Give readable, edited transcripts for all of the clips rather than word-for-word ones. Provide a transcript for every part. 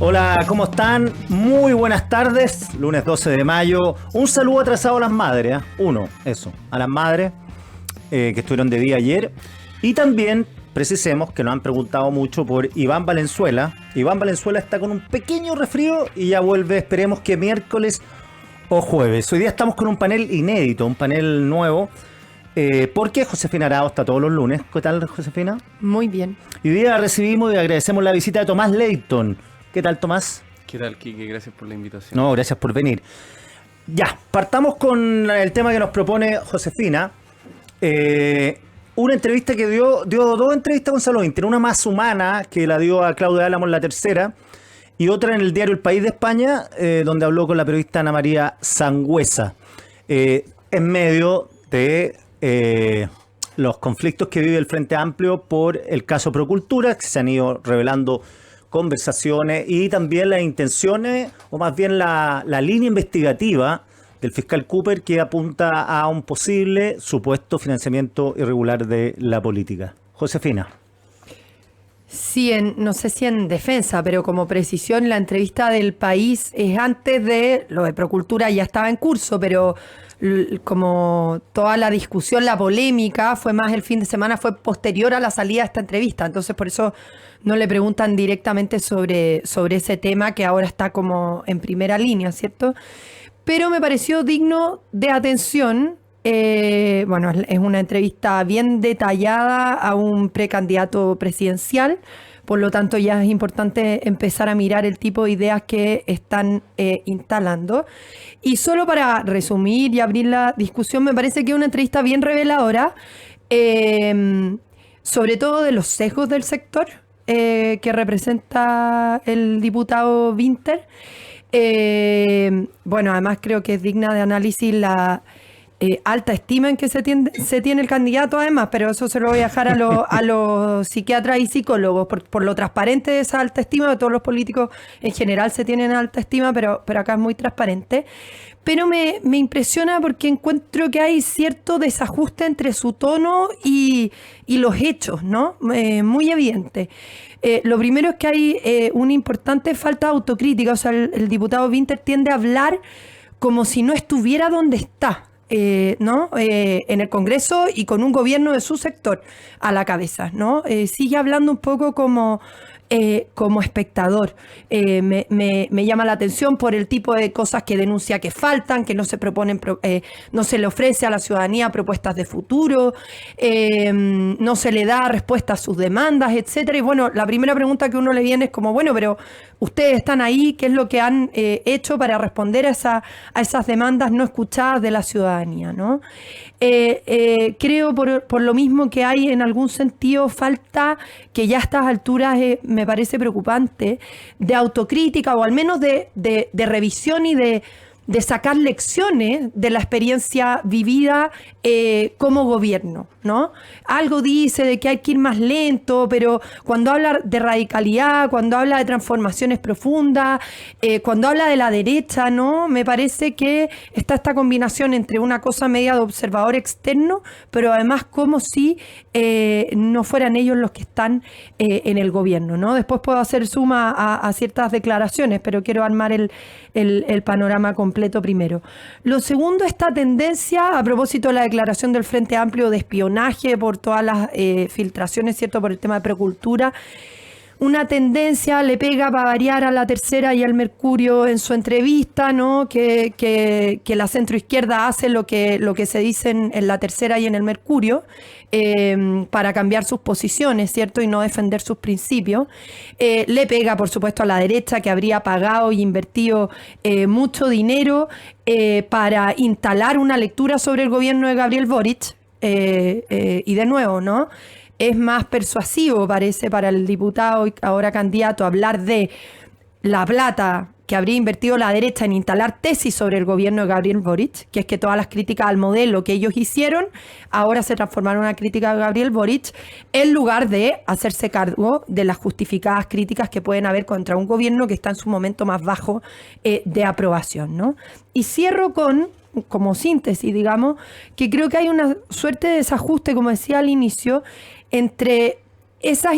Hola, ¿cómo están? Muy buenas tardes, lunes 12 de mayo. Un saludo atrasado a las madres, a las madres que estuvieron de día ayer. Y también precisemos que nos han preguntado mucho por Iván Valenzuela. Iván Valenzuela está con un pequeño resfrío y ya vuelve, esperemos que miércoles o jueves. Hoy día estamos con un panel inédito, un panel nuevo. Porque Josefina Arao está todos los lunes. ¿Qué tal, Josefina? Muy bien. Y hoy día recibimos y agradecemos la visita de Tomás Leighton. ¿Qué tal, Tomás? ¿Qué tal, Quique? Gracias por la invitación. No, gracias por venir. Ya, partamos con el tema que nos propone Josefina. Una entrevista que dio dos entrevistas a Gonzalo Inter. Una más humana, que la dio a Claudia Álamos, la tercera. Y otra en el diario El País de España, donde habló con la periodista Ana María Sangüesa. En medio de los conflictos que vive el Frente Amplio por el caso Procultura, que se han ido revelando conversaciones y también las intenciones, o más bien la línea investigativa del fiscal Cooper, que apunta a un posible supuesto financiamiento irregular de la política. Josefina. Sí, no sé si en defensa, pero como precisión, la entrevista del País es antes de lo de Procultura, ya estaba en curso, pero como toda la discusión, la polémica fue más el fin de semana, fue posterior a la salida de esta entrevista, entonces por eso no le preguntan directamente sobre ese tema que ahora está como en primera línea, ¿cierto? Pero me pareció digno de atención. Bueno, es una entrevista bien detallada a un precandidato presidencial, por lo tanto ya es importante empezar a mirar el tipo de ideas que están instalando. Y solo para resumir y abrir la discusión, me parece que es una entrevista bien reveladora, sobre todo de los sesgos del sector que representa el diputado Winter. Bueno, además creo que es digna de análisis la alta estima en que se tiene el candidato, además, pero eso se lo voy a dejar a los psiquiatras y psicólogos por lo transparente de esa alta estima. De todos los políticos en general se tienen alta estima, pero acá es muy transparente. Pero me impresiona porque encuentro que hay cierto desajuste entre su tono y los hechos, ¿no? Muy evidente. Lo primero es que hay una importante falta de autocrítica. O sea, el diputado Winter tiende a hablar como si no estuviera donde está. ¿No? En el Congreso y con un gobierno de su sector a la cabeza, ¿no? Sigue hablando un poco como espectador. Me llama la atención por el tipo de cosas que denuncia que faltan, que no se proponen, no se le ofrece a la ciudadanía propuestas de futuro, no se le da respuesta a sus demandas, etcétera. Y bueno, la primera pregunta que uno le viene es como, bueno, pero ustedes están ahí, ¿qué es lo que han hecho para responder a esas demandas no escuchadas de la ciudadanía, ¿no? Creo por lo mismo que hay en algún sentido falta, que ya a estas alturas me parece preocupante, de autocrítica o al menos de revisión y de sacar lecciones de la experiencia vivida como gobierno, ¿no? Algo dice de que hay que ir más lento, pero cuando habla de radicalidad, cuando habla de transformaciones profundas, cuando habla de la derecha, ¿no? Me parece que está esta combinación entre una cosa media de observador externo, pero además como si no fueran ellos los que están en el gobierno, ¿no? Después puedo hacer suma a ciertas declaraciones, pero quiero armar el panorama completo primero. Lo segundo, esta tendencia, a propósito de la declaración del Frente Amplio de espionaje por todas las filtraciones, ¿cierto?, por el tema de Procultura, una tendencia, le pega para variar a la tercera y al Mercurio en su entrevista, ¿no? Que la centroizquierda hace lo que se dice en la tercera y en el Mercurio, para cambiar sus posiciones, ¿cierto? Y no defender sus principios. Le pega, por supuesto, a la derecha, que habría pagado y invertido mucho dinero para instalar una lectura sobre el gobierno de Gabriel Boric. Y de nuevo, ¿no? Es más persuasivo, parece, para el diputado y ahora candidato hablar de la plata que habría invertido la derecha en instalar tesis sobre el gobierno de Gabriel Boric, que es que todas las críticas al modelo que ellos hicieron ahora se transformaron en una crítica a Gabriel Boric, en lugar de hacerse cargo de las justificadas críticas que pueden haber contra un gobierno que está en su momento más bajo de aprobación, ¿no? Y cierro como síntesis, digamos, que creo que hay una suerte de desajuste, como decía al inicio, entre esas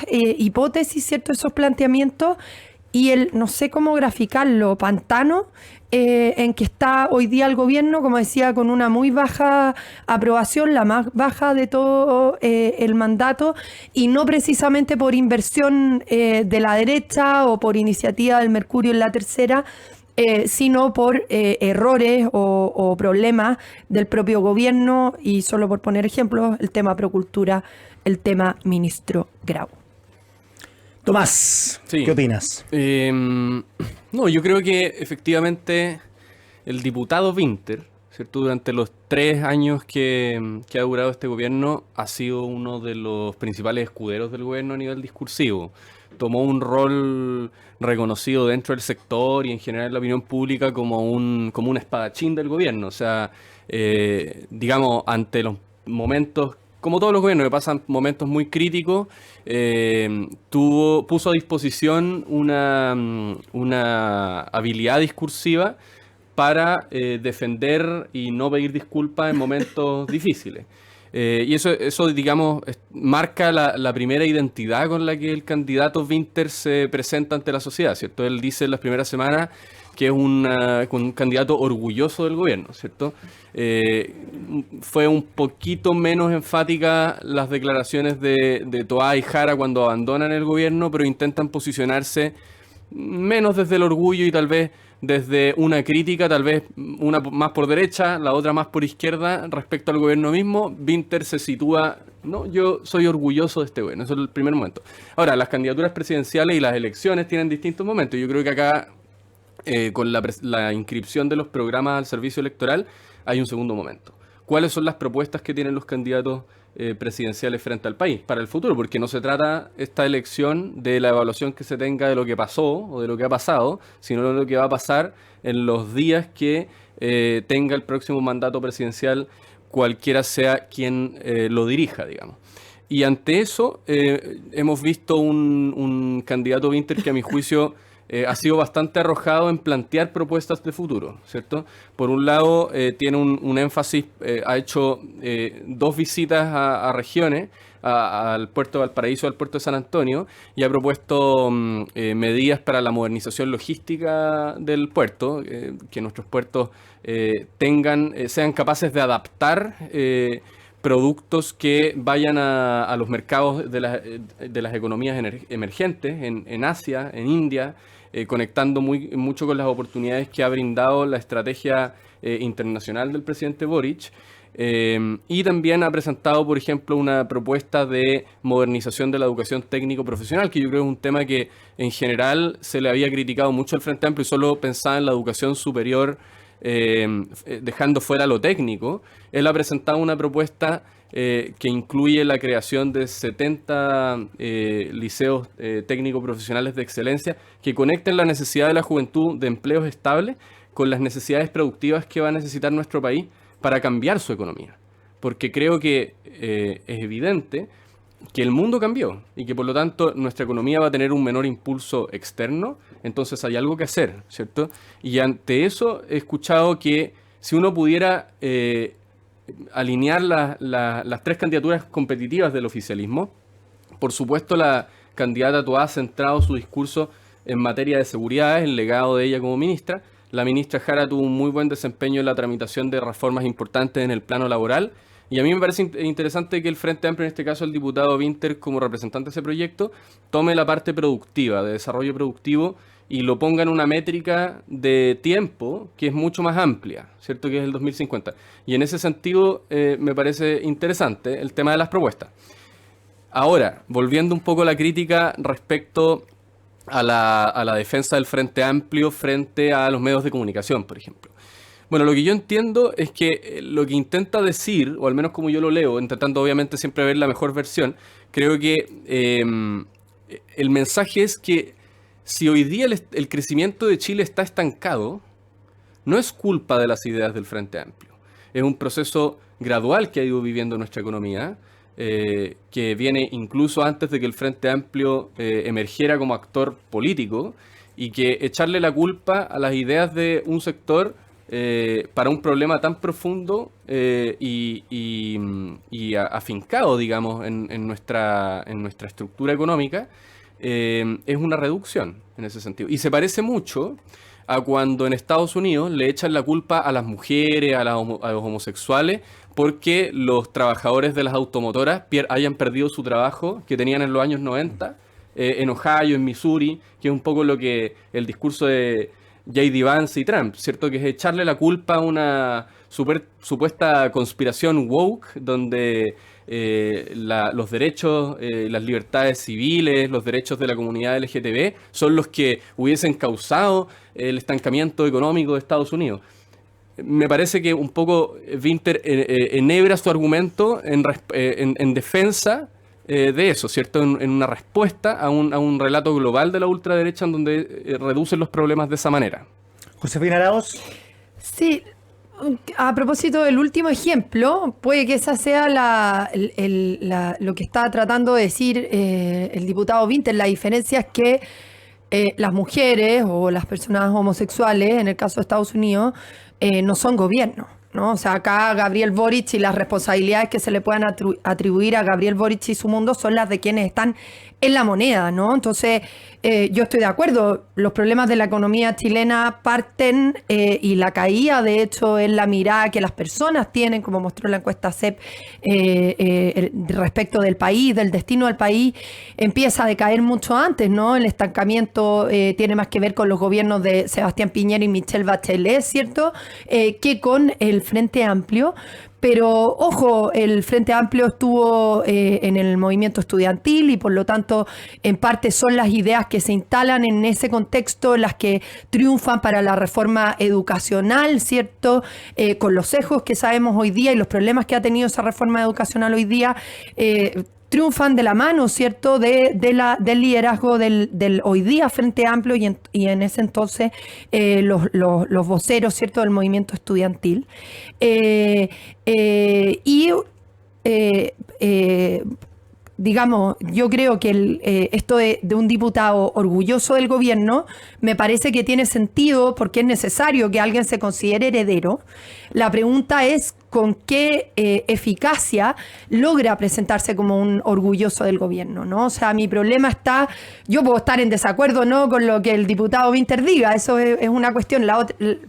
hipótesis, ¿cierto?, esos planteamientos y el, no sé cómo graficarlo, pantano en que está hoy día el gobierno, como decía, con una muy baja aprobación, la más baja de todo el mandato, y no precisamente por inversión de la derecha o por iniciativa del Mercurio en la tercera, sino por errores o problemas del propio gobierno, y solo por poner ejemplos, el tema Procultura, el tema ministro Grau. Tomás, Sí. ¿qué opinas? No, yo creo que efectivamente el diputado Winter, ¿cierto? Durante los 3 años que ha durado este gobierno, ha sido uno de los principales escuderos del gobierno a nivel discursivo. Tomó un rol reconocido dentro del sector y en general en la opinión pública como un espadachín del gobierno. O sea, digamos, ante los momentos, como todos los gobiernos que pasan momentos muy críticos, puso a disposición una habilidad discursiva para defender y no pedir disculpas en momentos difíciles. Y eso, digamos, marca la primera identidad con la que el candidato Winter se presenta ante la sociedad, ¿cierto? Él dice en las primeras semanas que es un candidato orgulloso del gobierno, ¿cierto? Fue un poquito menos enfática las declaraciones de Toá y Jara cuando abandonan el gobierno, pero intentan posicionarse menos desde el orgullo y tal vez desde una crítica, tal vez una más por derecha, la otra más por izquierda respecto al gobierno mismo. Winter se sitúa, no, yo soy orgulloso de este gobierno, eso es el primer momento. Ahora, las candidaturas presidenciales y las elecciones tienen distintos momentos. Yo creo que acá, con la inscripción de los programas al servicio electoral, hay un segundo momento. ¿Cuáles son las propuestas que tienen los candidatos presidenciales frente al país para el futuro? Porque no se trata esta elección de la evaluación que se tenga de lo que pasó o de lo que ha pasado, sino de lo que va a pasar en los días que tenga el próximo mandato presidencial, cualquiera sea quien lo dirija, digamos. Y ante eso hemos visto un candidato Winter que a mi juicio ha sido bastante arrojado en plantear propuestas de futuro, ¿cierto? Por un lado, tiene un énfasis, ha hecho 2 visitas a regiones, al puerto de Valparaíso, al puerto de San Antonio, y ha propuesto medidas para la modernización logística del puerto, que nuestros puertos sean capaces de adaptar productos que vayan a los mercados de las economías emergentes en Asia, en India, conectando mucho con las oportunidades que ha brindado la estrategia internacional del presidente Boric. Y también ha presentado, por ejemplo, una propuesta de modernización de la educación técnico-profesional, que yo creo es un tema que en general se le había criticado mucho al Frente Amplio y solo pensaba en la educación superior, dejando fuera lo técnico. Él ha presentado una propuesta que incluye la creación de 70 liceos técnico-profesionales de excelencia que conecten la necesidad de la juventud de empleos estables con las necesidades productivas que va a necesitar nuestro país para cambiar su economía. Porque creo que es evidente que el mundo cambió y que por lo tanto nuestra economía va a tener un menor impulso externo, entonces hay algo que hacer, ¿cierto? Y ante eso he escuchado que si uno pudiera alinear las 3 candidaturas competitivas del oficialismo, por supuesto la candidata Toá ha centrado su discurso en materia de seguridad, el legado de ella como ministra. La ministra Jara tuvo un muy buen desempeño en la tramitación de reformas importantes en el plano laboral. Y a mí me parece interesante que el Frente Amplio, en este caso el diputado Winter, como representante de ese proyecto, tome la parte productiva, de desarrollo productivo, y lo ponga en una métrica de tiempo que es mucho más amplia, ¿cierto? Que es el 2050. Y en ese sentido me parece interesante el tema de las propuestas. Ahora, volviendo un poco a la crítica respecto a la defensa del Frente Amplio frente a los medios de comunicación, por ejemplo. Bueno, lo que yo entiendo es que lo que intenta decir, o al menos como yo lo leo, intentando obviamente siempre ver la mejor versión, creo que el mensaje es que si hoy día el crecimiento de Chile está estancado, no es culpa de las ideas del Frente Amplio. Es un proceso gradual que ha ido viviendo nuestra economía, que viene incluso antes de que el Frente Amplio emergiera como actor político, y que echarle la culpa a las ideas de un sector para un problema tan profundo y afincado, digamos, en nuestra estructura económica, es una reducción en ese sentido. Y se parece mucho a cuando en Estados Unidos le echan la culpa a las mujeres, a los homosexuales, porque los trabajadores de las automotoras hayan perdido su trabajo que tenían en los años 90, en Ohio, en Missouri, que es un poco lo que el discurso de J.D. Vance y Trump, ¿cierto? Que es echarle la culpa a una supuesta conspiración woke, donde los derechos, las libertades civiles, los derechos de la comunidad LGTB son los que hubiesen causado el estancamiento económico de Estados Unidos. Me parece que un poco Wynter enhebra su argumento en defensa de eso, ¿cierto? En una respuesta a un relato global de la ultraderecha en donde reducen los problemas de esa manera. Josefina Arauz. Sí, a propósito del último ejemplo, puede que esa sea lo que está tratando de decir el diputado Wynter. La diferencia es que las mujeres o las personas homosexuales, en el caso de Estados Unidos, no son gobierno, ¿no? O sea, acá Gabriel Boric y las responsabilidades que se le puedan atribuir a Gabriel Boric y su mundo son las de quienes están en la moneda, ¿no? Entonces, yo estoy de acuerdo, los problemas de la economía chilena parten y la caída, de hecho, es la mirada que las personas tienen, como mostró la encuesta CEP, respecto del país, del destino del país, empieza a decaer mucho antes, ¿no? El estancamiento tiene más que ver con los gobiernos de Sebastián Piñera y Michelle Bachelet, ¿cierto? Que con el Frente Amplio. Pero, ojo, el Frente Amplio estuvo en el movimiento estudiantil y, por lo tanto, en parte son las ideas que se instalan en ese contexto las que triunfan para la reforma educacional, ¿cierto? Con los sesgos que sabemos hoy día y los problemas que ha tenido esa reforma educacional hoy día, triunfan de la mano, ¿cierto?, del liderazgo del hoy día Frente Amplio y en ese entonces los voceros, ¿cierto?, del movimiento estudiantil. Digamos, yo creo que esto de un diputado orgulloso del gobierno me parece que tiene sentido porque es necesario que alguien se considere heredero. La pregunta es con qué eficacia logra presentarse como un orgulloso del gobierno, ¿no? O sea, mi problema está, yo puedo estar en desacuerdo, ¿no?, con lo que el diputado Wynter diga, eso es una cuestión,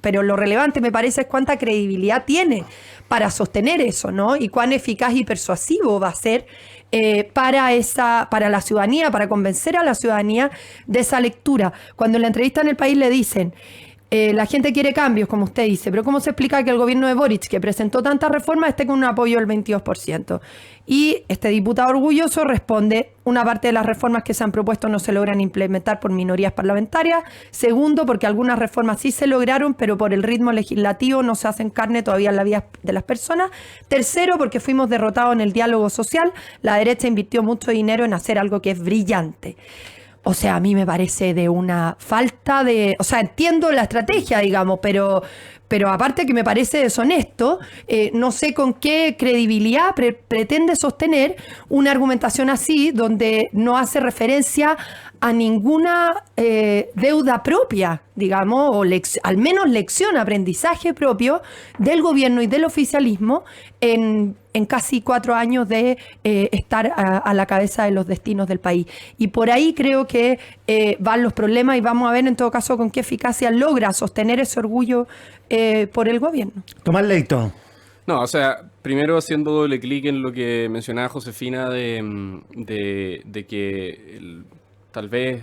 pero lo relevante me parece es cuánta credibilidad tiene para sostener eso, ¿no? Y cuán eficaz y persuasivo va a ser para la ciudadanía, para convencer a la ciudadanía de esa lectura. Cuando en la entrevista en El País le dicen, la gente quiere cambios, como usted dice, pero ¿cómo se explica que el gobierno de Boric, que presentó tantas reformas, esté con un apoyo del 22%? Y este diputado orgulloso responde, una parte de las reformas que se han propuesto no se logran implementar por minorías parlamentarias. Segundo, porque algunas reformas sí se lograron, pero por el ritmo legislativo no se hacen carne todavía en la vida de las personas. Tercero, porque fuimos derrotados en el diálogo social. La derecha invirtió mucho dinero en hacer algo que es brillante. O sea, a mí me parece de una falta de... O sea, entiendo la estrategia, digamos, pero aparte que me parece deshonesto, no sé con qué credibilidad pretende sostener una argumentación así, donde no hace referencia a ninguna deuda propia, digamos, o al menos lección, aprendizaje propio del gobierno y del oficialismo en casi 4 años de estar a la cabeza de los destinos del país. Y por ahí creo que van los problemas y vamos a ver en todo caso con qué eficacia logra sostener ese orgullo por el gobierno. Tomás Leito. No, o sea, primero haciendo doble clic en lo que mencionaba Josefina de que tal vez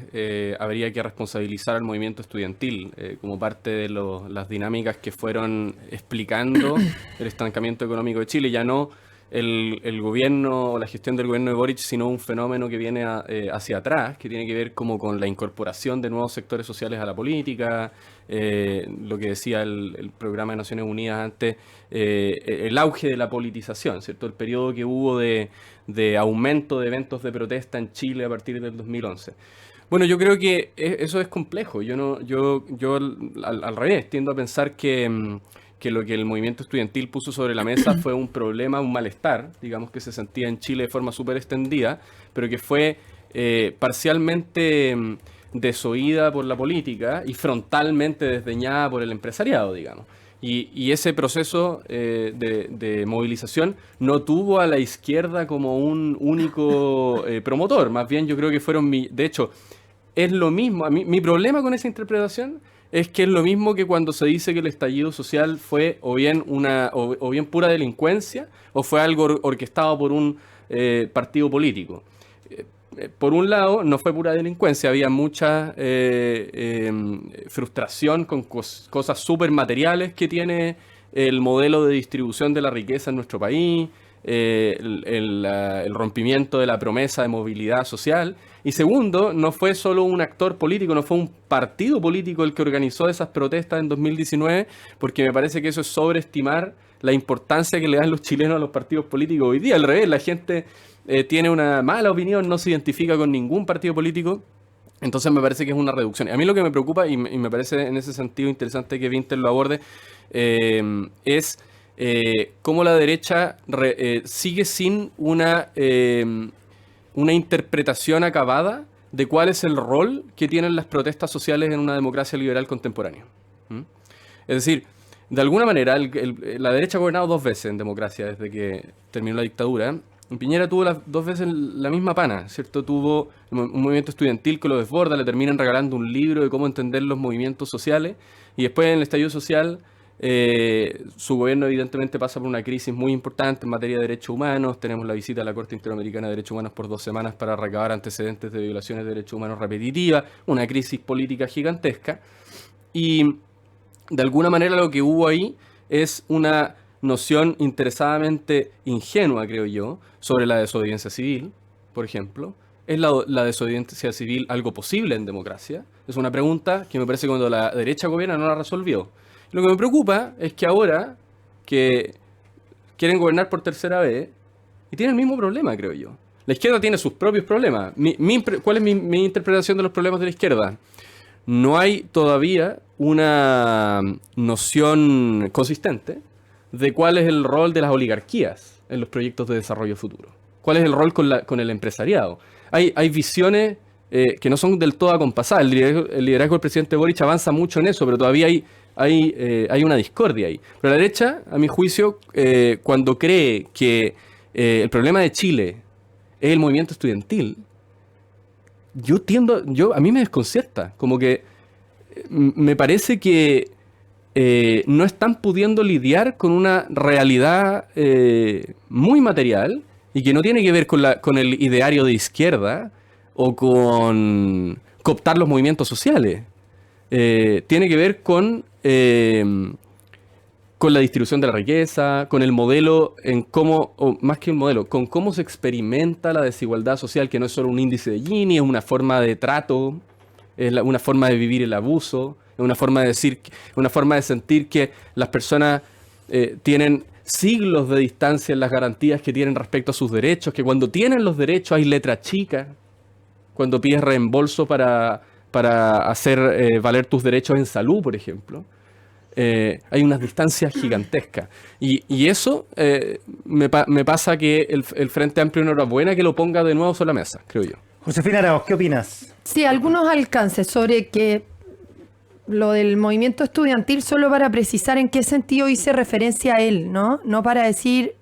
habría que responsabilizar al movimiento estudiantil como parte de las dinámicas que fueron explicando el estancamiento económico de Chile, ya no el gobierno o la gestión del gobierno de Boric, sino un fenómeno que viene hacia atrás, que tiene que ver como con la incorporación de nuevos sectores sociales a la política, lo que decía el programa de Naciones Unidas antes, el auge de la politización, ¿cierto? El periodo que hubo de aumento de eventos de protesta en Chile a partir del 2011. Bueno, yo creo que eso es complejo. Yo al revés, tiendo a pensar que lo que el movimiento estudiantil puso sobre la mesa fue un problema, un malestar, digamos, que se sentía en Chile de forma súper extendida, pero que fue parcialmente desoída por la política y frontalmente desdeñada por el empresariado, digamos. Y ese proceso de movilización no tuvo a la izquierda como un único promotor. Más bien yo creo que fueron... De hecho, es lo mismo. Mi problema con esa interpretación es que es lo mismo que cuando se dice que el estallido social fue o bien pura delincuencia o fue algo orquestado por un partido político. Por un lado, no fue pura delincuencia, había mucha frustración con cosas súper materiales que tiene el modelo de distribución de la riqueza en nuestro país, el rompimiento de la promesa de movilidad social. Y segundo, no fue solo un actor político, no fue un partido político el que organizó esas protestas en 2019, porque me parece que eso es sobreestimar la importancia que le dan los chilenos a los partidos políticos hoy día. Al revés, la gente tiene una mala opinión, no se identifica con ningún partido político. Entonces me parece que es una reducción. A mí lo que me preocupa, y me parece en ese sentido interesante que Vinter lo aborde, es cómo la derecha sigue sin una interpretación acabada de cuál es el rol que tienen las protestas sociales en una democracia liberal contemporánea. Es decir, de alguna manera la derecha ha gobernado 2 veces en democracia desde que terminó la dictadura. Piñera tuvo 2 veces la misma pana, ¿cierto? Tuvo un movimiento estudiantil que lo desborda, le terminan regalando un libro de cómo entender los movimientos sociales, y después en el estallido social su gobierno evidentemente pasa por una crisis muy importante en materia de derechos humanos. Tenemos la visita a la Corte Interamericana de Derechos Humanos por 2 semanas para recabar antecedentes de violaciones de derechos humanos repetitivas, una crisis política gigantesca, y de alguna manera lo que hubo ahí es una noción interesadamente ingenua, creo yo, sobre la desobediencia civil, por ejemplo. ¿Es la desobediencia civil algo posible en democracia? Es una pregunta que me parece que cuando la derecha gobierna no la resolvió. Lo que me preocupa es que ahora que quieren gobernar por tercera vez, y tienen el mismo problema, creo yo. La izquierda tiene sus propios problemas. ¿Cuál es mi interpretación de los problemas de la izquierda? No hay todavía una noción consistente de cuál es el rol de las oligarquías en los proyectos de desarrollo futuro. ¿Cuál es el rol con el empresariado? Hay visiones que no son del todo acompasadas. El liderazgo del presidente Boric avanza mucho en eso, pero todavía hay una discordia ahí. Pero la derecha, a mi juicio, cuando cree que el problema de Chile es el movimiento estudiantil, a mí me desconcierta. Como que me parece que no están pudiendo lidiar con una realidad muy material y que no tiene que ver con el ideario de izquierda o con cooptar los movimientos sociales. Tiene que ver con la distribución de la riqueza, con el modelo, o más que un modelo, con cómo se experimenta la desigualdad social, que no es solo un índice de Gini, es una forma de trato, es una forma de vivir el abuso, es una forma de sentir que las personas tienen siglos de distancia en las garantías que tienen respecto a sus derechos, que cuando tienen los derechos hay letra chica, cuando pides reembolso para hacer valer tus derechos en salud, por ejemplo. Hay unas distancias gigantescas. Y eso me pasa que el Frente Amplio, enhorabuena que lo ponga de nuevo sobre la mesa, creo yo. Josefina Arauz, ¿qué opinas? Sí, algunos alcances sobre que lo del movimiento estudiantil, solo para precisar en qué sentido hice referencia a él, ¿no? No para decir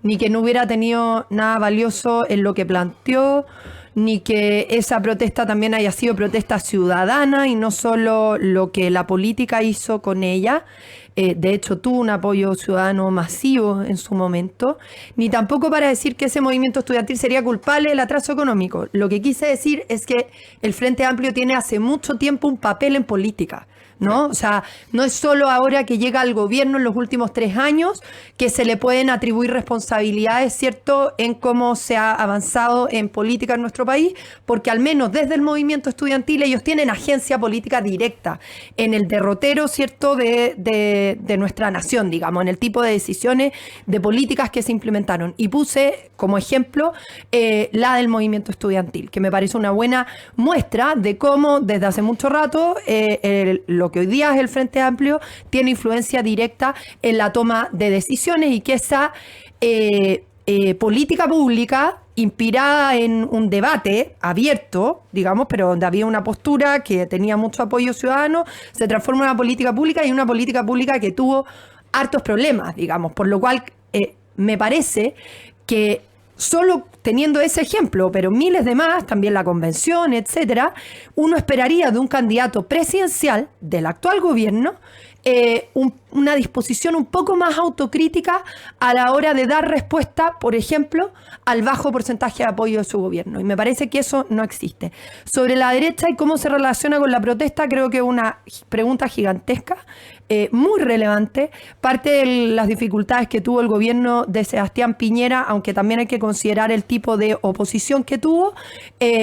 ni que no hubiera tenido nada valioso en lo que planteó, ni que esa protesta también haya sido protesta ciudadana y no solo lo que la política hizo con ella. De hecho, tuvo un apoyo ciudadano masivo en su momento, ni tampoco para decir que ese movimiento estudiantil sería culpable del atraso económico. Lo que quise decir es que el Frente Amplio tiene hace mucho tiempo un papel en política, ¿no? O sea, no es solo ahora que llega al gobierno en los últimos 3 años que se le pueden atribuir responsabilidades, ¿cierto?, en cómo se ha avanzado en política en nuestro país, porque al menos desde el movimiento estudiantil ellos tienen agencia política directa en el derrotero, ¿cierto?, de nuestra nación, digamos, en el tipo de decisiones, de políticas que se implementaron. Y puse como ejemplo la del movimiento estudiantil, que me parece una buena muestra de cómo desde hace mucho rato lo que hoy día es el Frente Amplio tiene influencia directa en la toma de decisiones y que política pública inspirada en un debate abierto, digamos, pero donde había una postura que tenía mucho apoyo ciudadano, se transforma en una política pública y una política pública que tuvo hartos problemas, digamos, por lo cual me parece que solo teniendo ese ejemplo, pero miles de más, también la convención, etcétera, uno esperaría de un candidato presidencial del actual gobierno una disposición un poco más autocrítica a la hora de dar respuesta, por ejemplo, al bajo porcentaje de apoyo de su gobierno. Y me parece que eso no existe. Sobre la derecha y cómo se relaciona con la protesta, creo que es una pregunta gigantesca, muy relevante. Parte de las dificultades que tuvo el gobierno de Sebastián Piñera, aunque también hay que considerar el tipo de oposición que tuvo,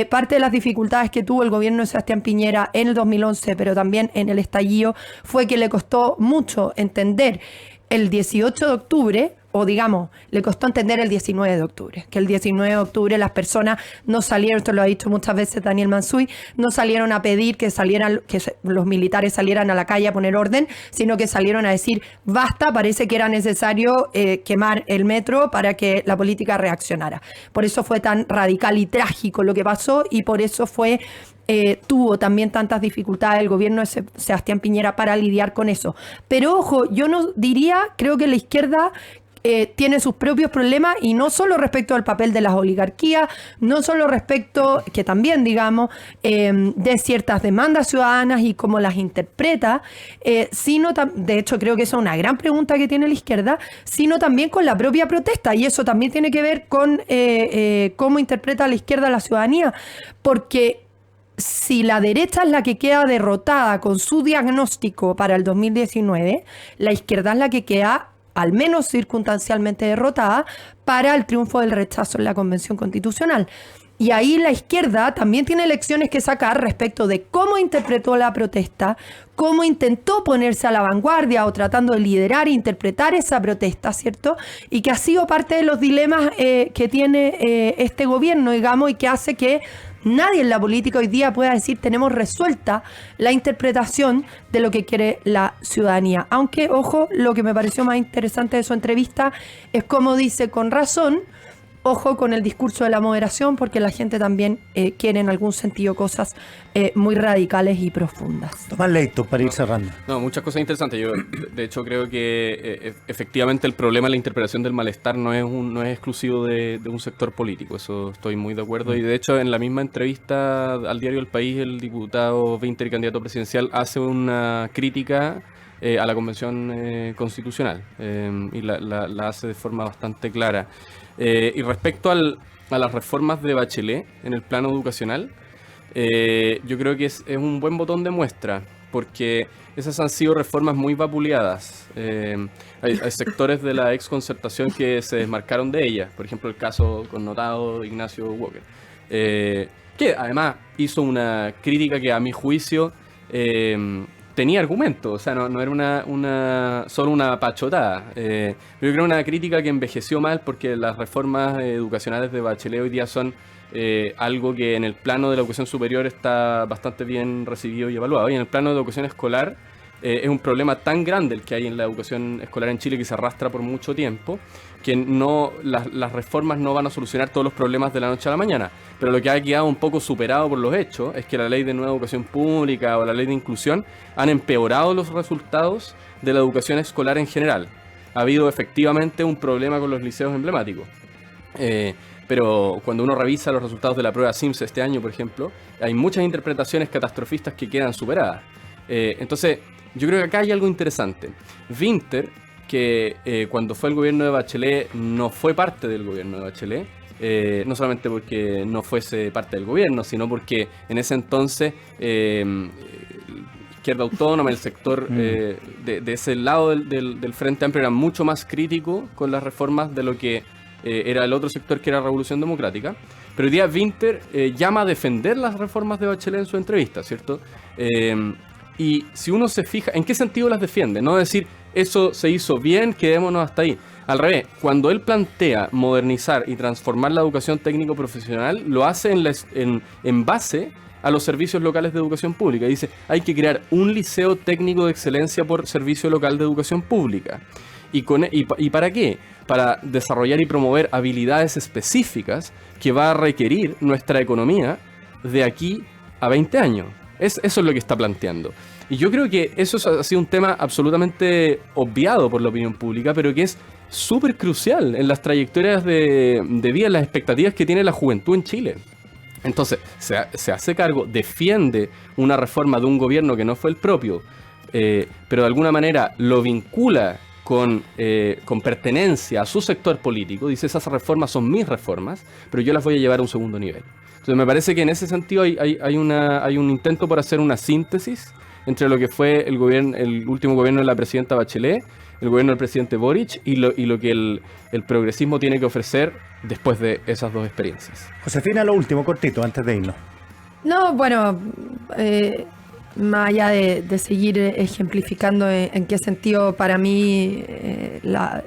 parte de las dificultades que tuvo el gobierno de Sebastián Piñera en el 2011, pero también en el estallido, fue que le costó mucho entender el 18 de octubre, o digamos, le costó entender el 19 de octubre, que el 19 de octubre las personas no salieron, esto lo ha dicho muchas veces Daniel Mansuy, no salieron a pedir que los militares salieran a la calle a poner orden, sino que salieron a decir, basta, parece que era necesario quemar el metro para que la política reaccionara. Por eso fue tan radical y trágico lo que pasó y por eso tuvo también tantas dificultades el gobierno de Sebastián Piñera para lidiar con eso. Pero ojo, yo no diría, creo que la izquierda tiene sus propios problemas y no solo respecto al papel de las oligarquías, no solo respecto, que también digamos, de ciertas demandas ciudadanas y cómo las interpreta, sino, de hecho creo que esa es una gran pregunta que tiene la izquierda, sino también con la propia protesta y eso también tiene que ver con cómo interpreta la izquierda la ciudadanía, porque si la derecha es la que queda derrotada con su diagnóstico para el 2019, la izquierda es la que queda al menos circunstancialmente derrotada para el triunfo del rechazo en la Convención Constitucional. Y ahí la izquierda también tiene lecciones que sacar respecto de cómo interpretó la protesta, cómo intentó ponerse a la vanguardia o tratando de liderar e interpretar esa protesta, ¿cierto? Y que ha sido parte de los dilemas que tiene este gobierno, digamos, y que hace que nadie en la política hoy día pueda decir tenemos resuelta la interpretación de lo que quiere la ciudadanía. Aunque, ojo, lo que me pareció más interesante de su entrevista es cómo dice con razón, ojo con el discurso de la moderación, porque la gente también quiere en algún sentido cosas muy radicales y profundas. Tomás Leito, para ir cerrando. No, muchas cosas interesantes. Yo, de hecho, creo que efectivamente el problema de la interpretación del malestar no es exclusivo de un sector político. Eso estoy muy de acuerdo. Y de hecho, en la misma entrevista al diario El País, el diputado Vinter y candidato presidencial hace una crítica a la Convención Constitucional y la hace de forma bastante clara. Y respecto a las reformas de Bachelet en el plano educacional, yo creo que es un buen botón de muestra, porque esas han sido reformas muy vapuleadas. Hay sectores de la exconcertación que se desmarcaron de ellas, por ejemplo el caso connotado Ignacio Walker, que además hizo una crítica que a mi juicio tenía argumento, o sea, no era solo una pachotada. Yo creo una crítica que envejeció mal porque las reformas educacionales de Bachelet hoy día son algo que en el plano de la educación superior está bastante bien recibido y evaluado. Y en el plano de educación escolar es un problema tan grande el que hay en la educación escolar en Chile que se arrastra por mucho tiempo, que las reformas no van a solucionar todos los problemas de la noche a la mañana. Pero lo que ha quedado un poco superado por los hechos es que la ley de nueva educación pública o la ley de inclusión han empeorado los resultados de la educación escolar en general. Ha habido efectivamente un problema con los liceos emblemáticos. Pero cuando uno revisa los resultados de la prueba SIMS este año, por ejemplo, hay muchas interpretaciones catastrofistas que quedan superadas. Entonces, yo creo que acá hay algo interesante. Vinter, que cuando fue el gobierno de Bachelet, no fue parte del gobierno de Bachelet, no solamente porque no fuese parte del gobierno, sino porque en ese entonces izquierda autónoma, el sector de ese lado del Frente Amplio era mucho más crítico con las reformas de lo que era el otro sector, que era Revolución Democrática. Pero hoy día Vinter llama a defender las reformas de Bachelet en su entrevista, ¿cierto? Y si uno se fija, ¿en qué sentido las defiende? No decir, eso se hizo bien, quedémonos hasta ahí. Al revés, cuando él plantea modernizar y transformar la educación técnico-profesional, lo hace en base a los servicios locales de educación pública. Dice, hay que crear un liceo técnico de excelencia por servicio local de educación pública. ¿Y para qué? para desarrollar y promover habilidades específicas que va a requerir nuestra economía de aquí a 20 años. Eso es lo que está planteando. Y yo creo que eso ha sido un tema absolutamente obviado por la opinión pública, pero que es súper crucial en las trayectorias de vida, en las expectativas que tiene la juventud en Chile. Entonces, se hace cargo, defiende una reforma de un gobierno que no fue el propio, pero de alguna manera lo vincula con pertenencia a su sector político. Dice, esas reformas son mis reformas, pero yo las voy a llevar a un segundo nivel. Entonces me parece que en ese sentido hay un intento por hacer una síntesis entre lo que fue el último gobierno de la presidenta Bachelet, el gobierno del presidente Boric y lo que el progresismo tiene que ofrecer después de esas dos experiencias. Josefina, lo último, cortito, antes de irnos. No, bueno, más allá de seguir ejemplificando en qué sentido para mí la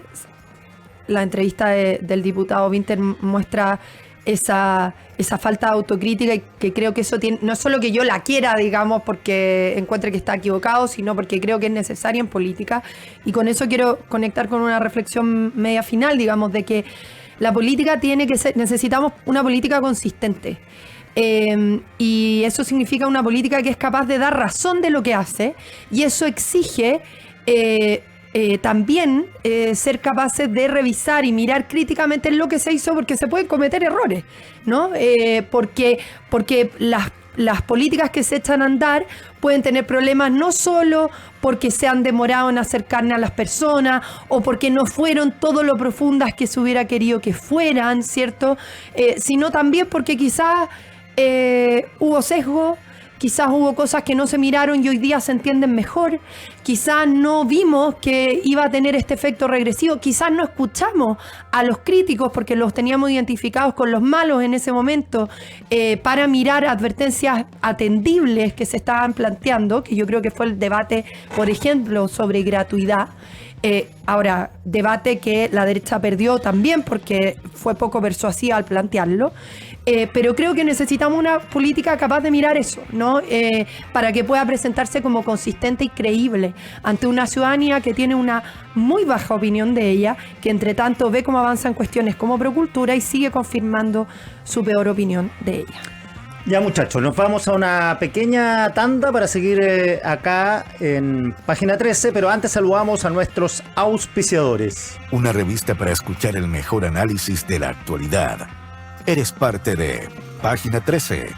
entrevista del diputado Winter muestra esa falta de autocrítica, y que creo que eso tiene, no es solo que yo la quiera, digamos, porque encuentre que está equivocado, sino porque creo que es necesaria en política. Y con eso quiero conectar con una reflexión media final, digamos, de que la política tiene que ser, necesitamos una política consistente. Y eso significa una política que es capaz de dar razón de lo que hace, y eso exige también ser capaces de revisar y mirar críticamente lo que se hizo, porque se pueden cometer errores, ¿no? Porque las políticas que se echan a andar pueden tener problemas no solo porque se han demorado en hacer carne a las personas o porque no fueron todo lo profundas que se hubiera querido que fueran, ¿cierto? Sino también porque quizás hubo sesgo, quizás hubo cosas que no se miraron y hoy día se entienden mejor, quizás no vimos que iba a tener este efecto regresivo, quizás no escuchamos a los críticos porque los teníamos identificados con los malos en ese momento, para mirar advertencias atendibles que se estaban planteando, que yo creo que fue el debate, por ejemplo, sobre gratuidad. Ahora, debate que la derecha perdió también porque fue poco persuasiva al plantearlo, pero creo que necesitamos una política capaz de mirar eso, ¿no? Para que pueda presentarse como consistente y creíble ante una ciudadanía que tiene una muy baja opinión de ella, que entre tanto ve cómo avanzan cuestiones como Procultura y sigue confirmando su peor opinión de ella. Ya, muchachos, nos vamos a una pequeña tanda para seguir acá en Página 13, pero antes saludamos a nuestros auspiciadores. Una revista para escuchar el mejor análisis de la actualidad. Eres parte de Página 13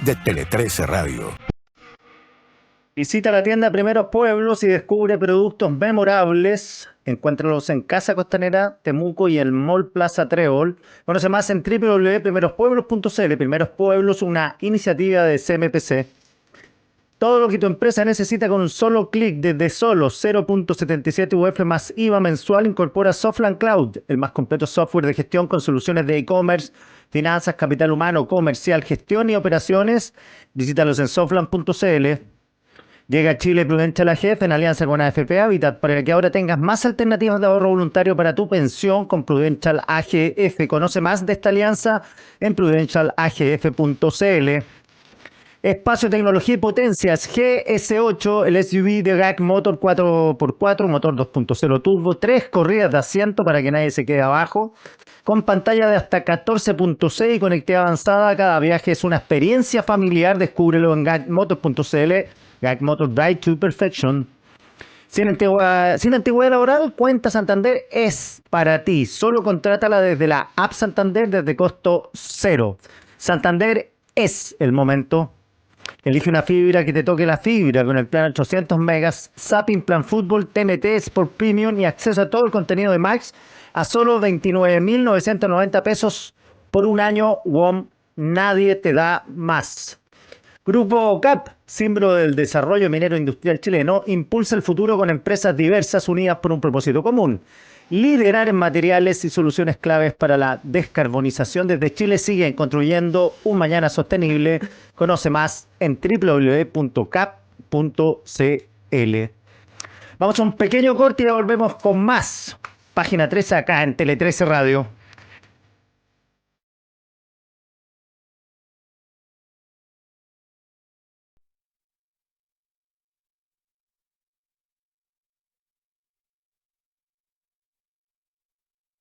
de Tele 13 Radio. Visita la tienda Primeros Pueblos y descubre productos memorables. Encuéntralos en Casa Costanera, Temuco y el Mall Plaza Trébol. Conoce más en www.primerospueblos.cl. Primeros Pueblos, una iniciativa de CMPC. Todo lo que tu empresa necesita con un solo clic desde solo 0.77 UF más IVA mensual. Incorpora Softland Cloud, el más completo software de gestión con soluciones de e-commerce, finanzas, capital humano, comercial, gestión y operaciones. Visítalos en softland.cl. Llega a Chile Prudential AGF en alianza con AFP Habitat para que ahora tengas más alternativas de ahorro voluntario para tu pensión con Prudential AGF. Conoce más de esta alianza en prudentialagf.cl. Espacio, tecnología y potencias. GS8, el SUV de GAC Motor 4x4, motor 2.0 turbo, 3 corridas de asiento para que nadie se quede abajo, con pantalla de hasta 14.6 y conectividad avanzada. Cada viaje es una experiencia familiar. Descúbrelo en gacmotor.cl. GAC Motor Drive to Perfection. Sin antigüedad laboral, Cuenta Santander es para ti. Solo contrátala desde la app Santander desde costo cero. Santander es el momento. Elige una fibra que te toque la fibra con el plan 800 megas, Zapping, Plan Fútbol, TNT, Sport Premium y acceso a todo el contenido de Max a solo 29.990 pesos por un año. WOM, nadie te da más. Grupo CAP, símbolo del desarrollo minero industrial chileno, impulsa el futuro con empresas diversas unidas por un propósito común: liderar en materiales y soluciones claves para la descarbonización. Desde Chile siguen construyendo un mañana sostenible. Conoce más en www.cap.cl. Vamos a un pequeño corte y ya volvemos con más Página 13 acá en Tele 13 Radio.